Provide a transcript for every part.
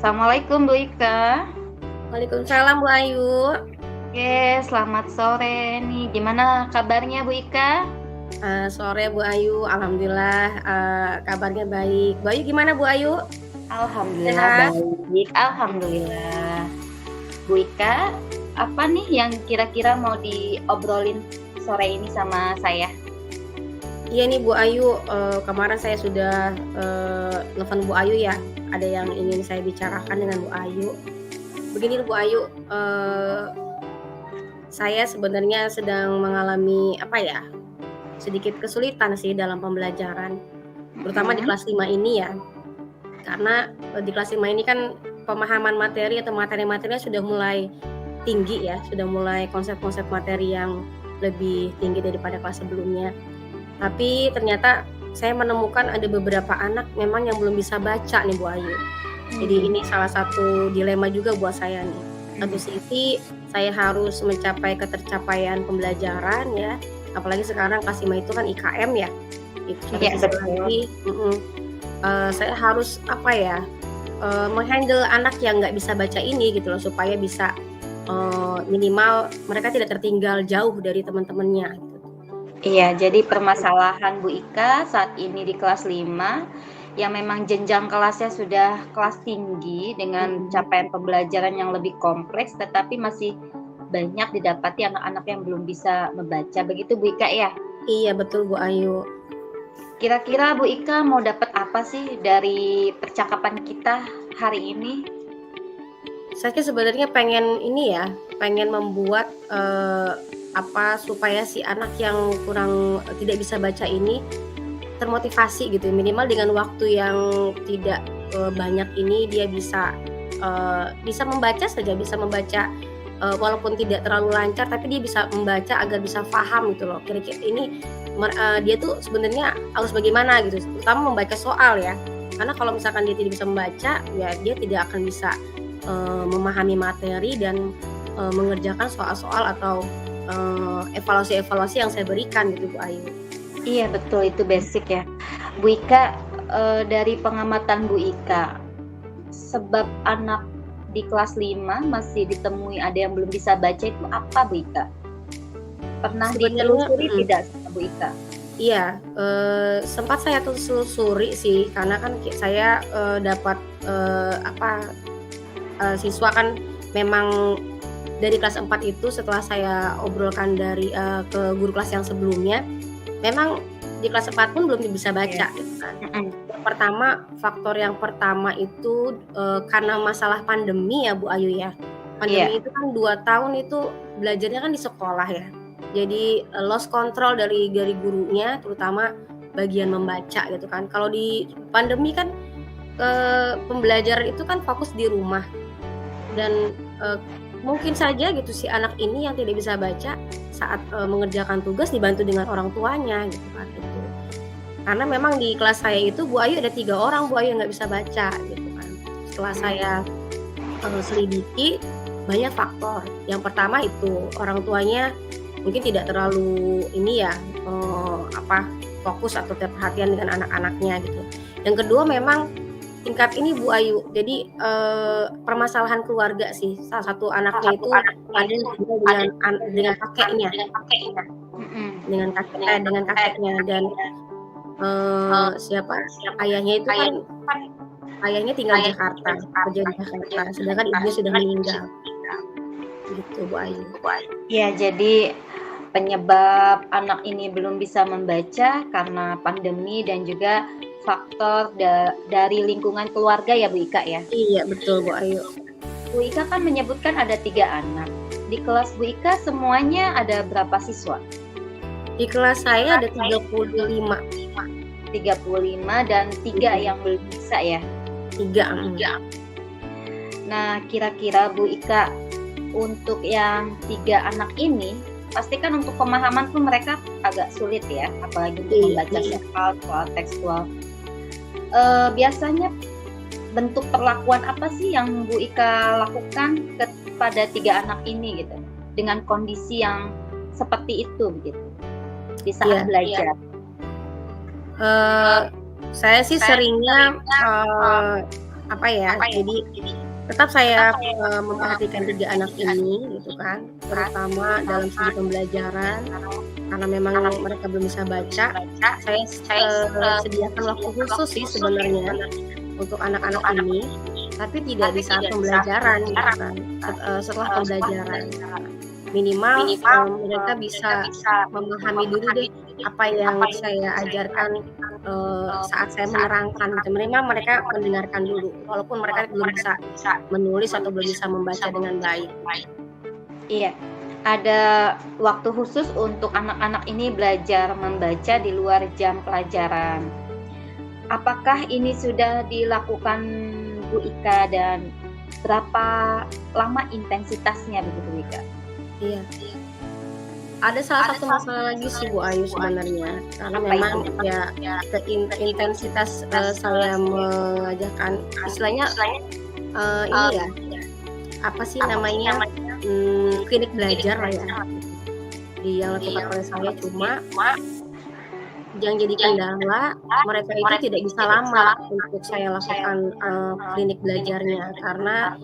Assalamualaikum Bu Ika. Waalaikumsalam Bu Ayu. Oke, selamat sore nih. Gimana kabarnya Bu Ika? Sore Bu Ayu, alhamdulillah, kabarnya baik. Bu Ayu gimana Bu Ayu? Alhamdulillah Sehat? baik, alhamdulillah. Bu Ika, apa nih yang kira-kira mau diobrolin sore ini sama saya? Iya nih Bu Ayu, kemarin saya sudah nelfon Bu Ayu ya, ada yang ingin saya bicarakan dengan Bu Ayu. Begini Bu Ayu, saya sebenarnya sedang mengalami sedikit kesulitan sih dalam pembelajaran, terutama di kelas 5 ini ya. Karena di kelas 5 ini kan pemahaman materi atau materi-materinya sudah mulai tinggi ya, sudah mulai konsep-konsep materi yang lebih tinggi daripada kelas sebelumnya. Tapi ternyata saya menemukan ada beberapa anak memang yang belum bisa baca nih Bu Ayu. Jadi ini salah satu dilema juga buat saya nih. Satu sisi saya harus mencapai ketercapaian pembelajaran ya, apalagi sekarang kelas 5 itu kan IKM ya. Itu satu Iya, sisi betul. lagi, saya harus menghandle anak yang nggak bisa baca ini gitu loh, supaya bisa minimal mereka tidak tertinggal jauh dari teman-temannya gitu. Iya, jadi permasalahan Bu Ika saat ini di kelas 5 yang memang jenjang kelasnya sudah kelas tinggi dengan capaian pembelajaran yang lebih kompleks, tetapi masih banyak didapati anak-anak yang belum bisa membaca. Begitu Bu Ika ya? Iya betul Bu Ayu. Kira-kira Bu Ika mau dapat apa sih dari percakapan kita hari ini? Saya sebenarnya pengen membuat supaya si anak yang kurang tidak bisa baca ini termotivasi gitu, minimal dengan waktu yang tidak banyak ini dia bisa membaca saja, bisa membaca walaupun tidak terlalu lancar, tapi dia bisa membaca agar bisa paham gitu loh. Kira-kira ini dia tuh sebenarnya harus bagaimana gitu, terutama membaca soal ya. Karena kalau misalkan dia tidak bisa membaca, ya dia tidak akan bisa memahami materi dan mengerjakan soal-soal atau evaluasi-evaluasi yang saya berikan gitu Bu Ayu. Iya betul, itu basic ya Bu Ika. Dari pengamatan Bu Ika, sebab anak di kelas 5 masih ditemui ada yang belum bisa baca itu apa Bu Ika? Pernah ditelusuri tidak sama Bu Ika? Iya, sempat saya telusuri sih, karena kan saya dapat siswa kan memang dari kelas 4 itu setelah saya obrolkan dari ke guru kelas yang sebelumnya, memang di kelas 4 pun belum bisa baca gitu kan. Faktor yang pertama itu karena masalah pandemi ya Bu Ayu ya. Pandemi itu kan 2 tahun itu belajarnya kan di sekolah ya. Jadi lost control dari gurunya, terutama bagian membaca gitu kan. Kalau di pandemi kan pembelajaran itu kan fokus di rumah. Dan mungkin saja gitu si anak ini yang tidak bisa baca saat mengerjakan tugas dibantu dengan orang tuanya gitu kan gitu. Karena memang di kelas saya itu Bu Ayu ada 3 orang Bu Ayu yang nggak bisa baca gitu kan. Setelah saya selidiki banyak faktor. Yang pertama itu orang tuanya mungkin tidak terlalu fokus atau perhatian dengan anak-anaknya gitu. Yang kedua memang tingkat ini Bu Ayu, jadi permasalahan keluarga sih. Salah satu anaknya itu ada dengan kakeknya, dengan kakeknya dan ayahnya itu kan ayahnya tinggal di Jakarta, kerja di Jakarta, sedangkan ibunya sudah meninggal. Gitu Bu Ayu. Ya, jadi penyebab anak ini belum bisa membaca karena pandemi dan juga faktor dari lingkungan keluarga ya Bu Ika ya? Iya betul Bu Ayu. Bu Ika kan menyebutkan ada 3 anak. Di kelas Bu Ika semuanya ada berapa siswa? Di kelas saya ada 35 dan 3 yang belum bisa ya? 3. Nah kira-kira Bu Ika, untuk yang 3 anak ini pasti kan untuk pemahaman pun mereka agak sulit ya, apalagi untuk membaca soal tekstual. Biasanya bentuk perlakuan apa sih yang Bu Ika lakukan kepada 3 anak ini gitu, dengan kondisi yang seperti itu begitu di saat belajar? Saya sih seringnya jadi Tetap saya memperhatikan 3 anak ini gitu kan, terutama dalam segi pembelajaran, karena memang mereka belum bisa baca. Saya sediakan waktu khusus sih sebenarnya untuk anak-anak ini, tapi tidak di saat pembelajaran gitu kan, setelah pembelajaran. Minimal mereka bisa memahami dulu deh apa yang saya ajarkan saat saya menerangkan gitu. Minimal mereka mendengarkan dulu, walaupun mereka belum bisa menulis atau belum bisa membaca dengan baik. Iya, ada waktu khusus untuk anak-anak ini belajar membaca di luar jam pelajaran. Apakah ini sudah dilakukan Bu Ika dan berapa lama intensitasnya begitu Bu Ika? Iya. Ada salah satu masalah lagi sih Bu Ayu sebenarnya, karena memang ya intensitas saya mengajarkan istilahnya ini ya, apa sih namanya, klinik belajar lah ya, yang dilakukan oleh saya. Cuma yang jadi kendala mereka itu tidak bisa lama untuk saya lakukan klinik belajarnya, karena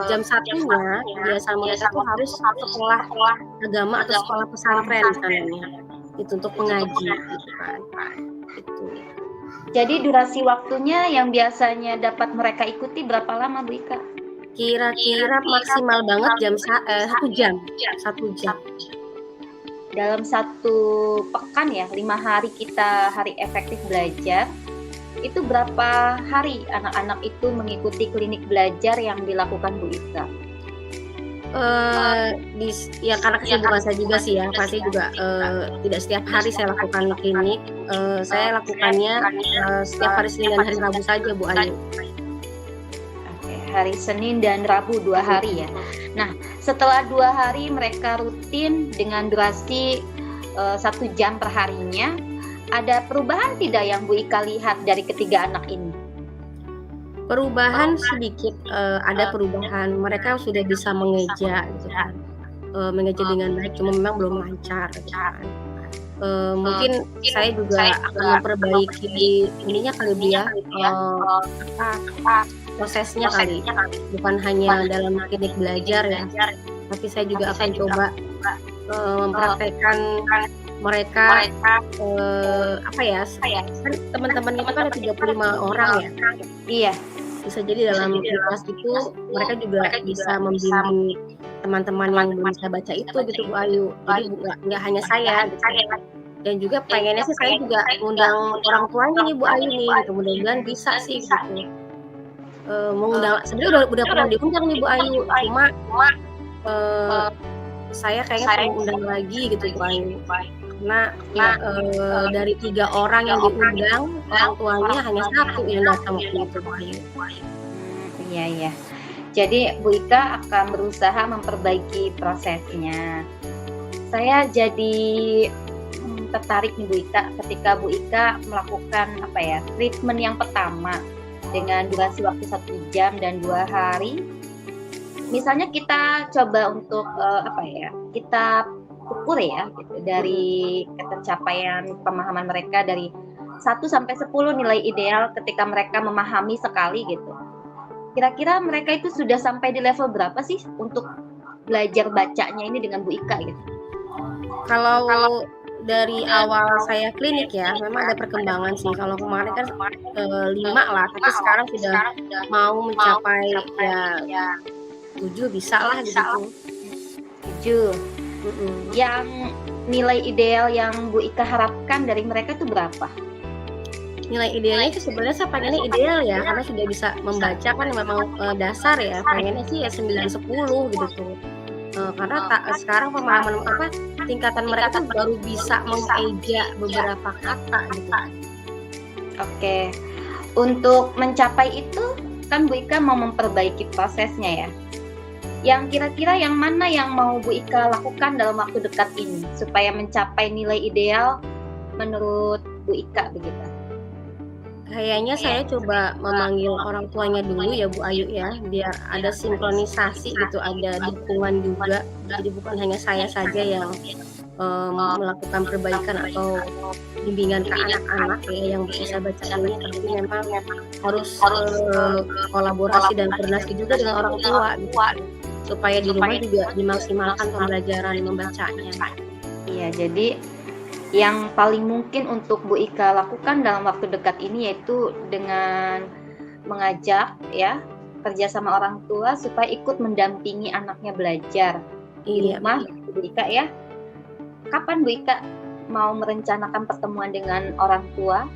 jam satunya biasa mereka tuh harus sekolah agama atau sekolah pesantren misalnya, itu untuk mengaji gitu kan. Gitu. Jadi durasi waktunya yang biasanya dapat mereka ikuti berapa lama Bu Ika? Kira-kira maksimal banget 1 jam. Dalam 1 pekan ya, 5 hari kita hari efektif belajar, itu berapa hari anak-anak itu mengikuti klinik belajar yang dilakukan Bu Ika? Ya karena kesibukan saya juga sih ya, pasti juga tidak setiap hari saya lakukan klinik. Saya lakukannya setiap hari Senin dan hari Rabu saja Bu Ayu. Oke, hari Senin dan Rabu 2 hari ya. Nah, setelah 2 hari mereka rutin dengan durasi 1 jam per harinya, ada perubahan tidak yang Bu Ika lihat dari ketiga anak ini? Perubahan sedikit, ada perubahan. Mereka sudah bisa mengeja gitu kan, mengeja dengan baik, cuma memang belum lancar gitu kan. Mungkin saya juga akan memperbaiki ininya kali Bu ya, prosesnya kali, bukan hanya dalam klinik belajar ya, tapi saya juga akan coba mempraktekkan mereka apa ya, kan teman-teman itu kan ada 35 orang ya. Iya. Bisa jadi dalam kelas itu mereka juga bisa membimbing teman-teman yang belum bisa baca itu gitu Bu Ayu. Jadi nggak hanya saya gitu. Dan juga pengennya sih saya juga undang orang tuanya nih Bu Ayu nih gitu. Mudah-mudahan bisa sih gitu. Mengundang sebenarnya udah pernah diundang nih Bu Ayu, cuma saya kayaknya perlu undang lagi gitu Bu Ayu. Karena dari 3 orang yang diundang, orang tuanya hanya 1 yang datang waktu itu Bu Ayu. Iya. Jadi Bu Ika akan berusaha memperbaiki prosesnya. Saya jadi tertarik nih Bu Ika ketika Bu Ika melakukan treatment yang pertama dengan durasi waktu 1 jam dan 2 hari. Misalnya kita coba untuk kita ukur ya gitu, dari pencapaian pemahaman mereka dari 1 sampai 10 nilai ideal ketika mereka memahami sekali gitu. Kira-kira mereka itu sudah sampai di level berapa sih untuk belajar bacanya ini dengan Bu Ika gitu? Kalau dari awal saya klinik ya, memang ada perkembangan sih. Kalau kemarin kan 5 lah, tapi sekarang sudah mau mencapai ya 7 bisa lah gitu. 7. Yang nilai ideal yang Bu Ika harapkan dari mereka itu berapa? Nilai idealnya itu sebenarnya saya pengennya ideal ya, karena sudah bisa membaca kan memang dasar ya. Pengennya sih ya 9-10 gitu tuh. Karena sekarang pemahaman tingkatan mereka tuh baru bisa mengeja beberapa kata gitu. Oke. Untuk mencapai itu kan Bu Ika mau memperbaiki prosesnya ya. Yang kira-kira yang mana yang mau Bu Ika lakukan dalam waktu dekat ini supaya mencapai nilai ideal menurut Bu Ika begitu? Kayaknya saya coba memanggil orang tuanya dulu ya Bu Ayu ya, biar ada sinkronisasi gitu, ada dukungan juga. Jadi bukan hanya saya saja yang melakukan perbaikan atau bimbingan ke anak-anak ya yang bisa baca ini, tapi memang harus kolaborasi dan koordinasi juga dengan orang tua gitu, supaya di rumah juga dimaksimalkan pembelajaran membacanya. Iya, jadi yang paling mungkin untuk Bu Ika lakukan dalam waktu dekat ini yaitu dengan mengajak ya kerjasama orang tua supaya ikut mendampingi anaknya belajar di rumah, Bu Ika ya. Kapan Bu Ika mau merencanakan pertemuan dengan orang tua?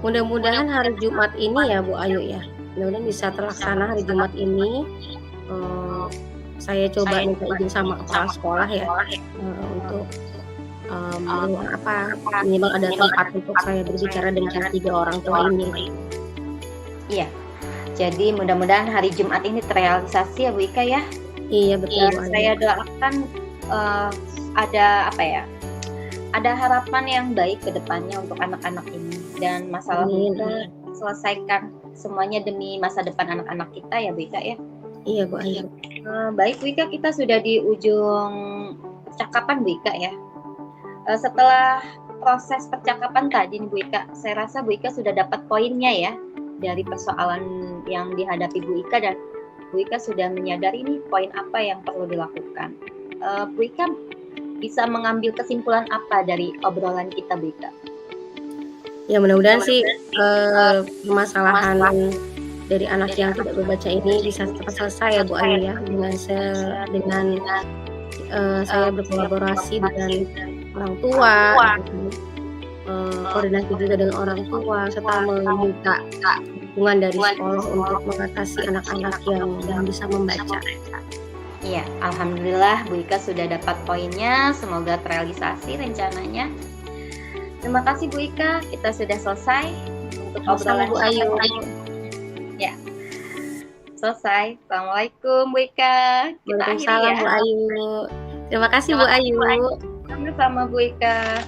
Mudah-mudahan hari Jumat ini ya Bu Ayu ya. Mudah-mudahan bisa terlaksana hari Jumat ini. Saya coba minta izin sama kepala sekolah ya untuk minimal ada tempat untuk saya berbicara dengan 3 orang tua ini. Iya. Jadi mudah-mudahan hari Jumat ini terrealisasi ya Bu Ika ya. Iya betul. Saya doakan ada harapan yang baik ke depannya untuk anak-anak ini dan masalah kita selesaikan semuanya demi masa depan anak-anak kita ya Bu Ika ya. Iya Bu Ayu. Baik Bu Ika, kita sudah di ujung percakapan Bu Ika ya. Setelah proses percakapan tadi nih Bu Ika, saya rasa Bu Ika sudah dapat poinnya ya dari persoalan yang dihadapi Bu Ika, dan Bu Ika sudah menyadari nih poin apa yang perlu dilakukan. Bu Ika bisa mengambil kesimpulan apa dari obrolan kita Bu Ika? Ya mudah-mudahan sih permasalahan dari anak yang tidak membaca ini bisa cepat selesai ya Bu Ayu ya, dengan saya berkolaborasi dengan orang tua, koordinasi juga dengan orang tua, serta meminta dukungan dari sekolah untuk mengatasi anak-anak yang belum bisa membaca. Iya, alhamdulillah Bu Ika sudah dapat poinnya, semoga terrealisasi rencananya. Terima kasih Bu Ika, kita sudah selesai untuk obrolan Bu Ayu. Ya, selesai. Assalamualaikum Bu Ika. Waalaikumsalam Bu Ayu. Terima kasih Bu Ayu. Sama-sama Bu Ika.